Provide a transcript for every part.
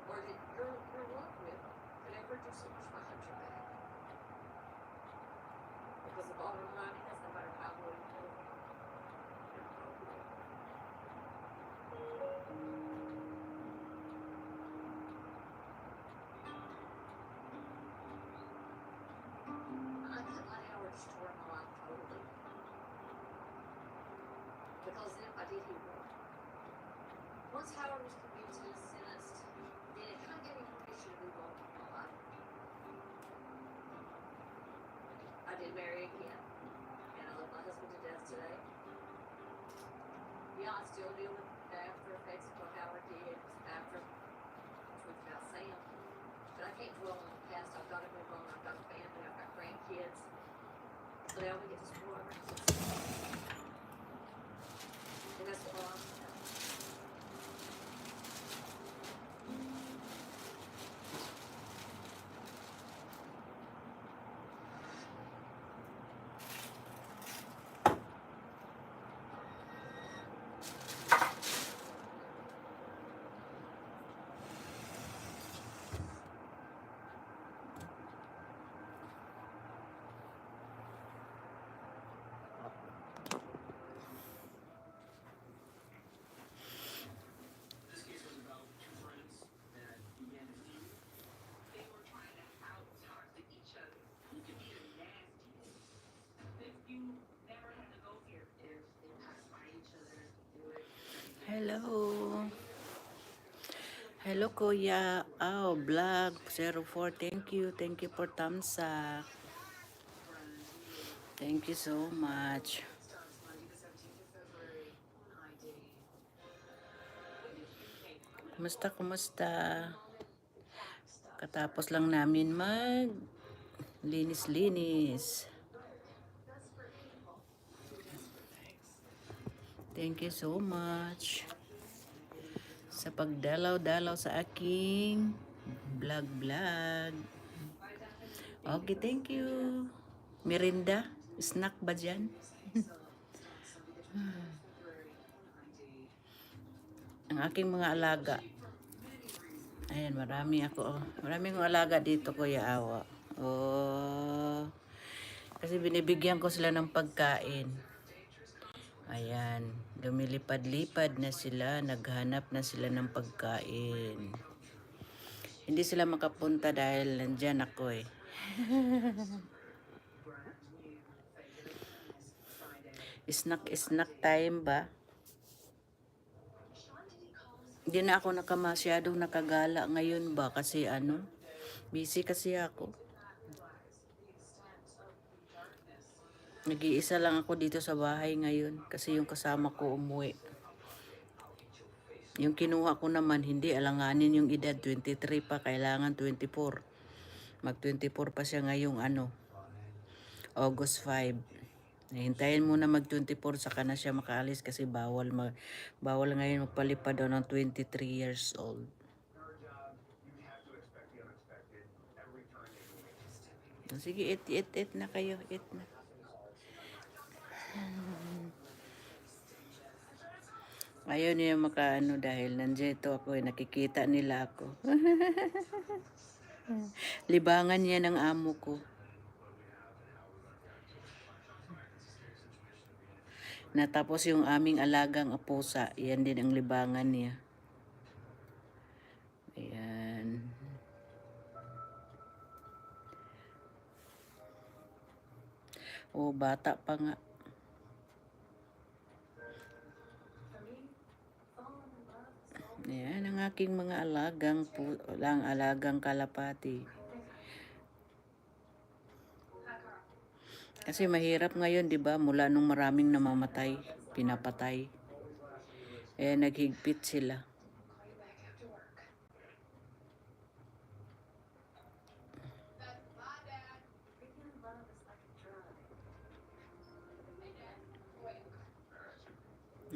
or that you're loved with could ever do so much behind your back. Because the bottom line is, no matter how well you do, you're broken. I cut my hour destroy my life totally. Because if I did, he would. Once Howard was convicted and sentenced, then it kind of gave me permission to move on with my life. I did marry again, and I love my husband to death today. Yeah, I still deal with the after effects of what Howard did after the truth about Sam. But I can't dwell on the past. I've got to move on. I've got a family. I've got grandkids. So they only get to spoil our grandkids. And that's all I'm saying. Hello. Hello, Kuya. Oh, vlog 04. Thank you. Thank you for thumbs up. Thank you so much. Kumusta, kumusta? Katapos lang namin mag linis-linis. Thank you so much sa pagdalaw-dalaw sa aking vlog. Okay, thank you. Merinda? Snack ba dyan? Ang aking mga alaga. Ayan, marami ako. Maraming alaga dito, Kuya Awa. Oh, kasi binibigyan ko sila ng pagkain. Ayan, lumilipad-lipad na sila, naghanap na sila ng pagkain. Hindi sila makapunta dahil nandyan ako eh. Snack time ba? Hindi na ako nakamasyadong nakagala ngayon ba kasi busy kasi ako. Nag-iisa lang ako dito sa bahay ngayon kasi yung kasama ko umuwi. Yung kinuha ko naman hindi alanganin yung edad, 23 pa, kailangan 24. Mag 24 pa siya ngayong August 5. Hintayin muna mag 24 saka na siya makaalis kasi bawal ngayon magpalipad daw ng 23 years old. Sige, eat na kayo, eat na. Ayaw niya makaano dahil nandito ako nakikita nila ako. Libangan niya ng amo ko. Natapos yung aming alagang pusa, yan din ang libangan niya. Ayan. Oh, bata pa nga. Ayan ang aking mga alagang kalapati. Kasi mahirap ngayon, 'di ba? Mula nung maraming namamatay, pinapatay. Naghigpit sila.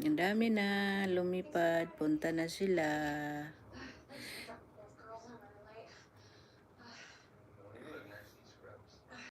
Ang dami na lumipad, punta na sila.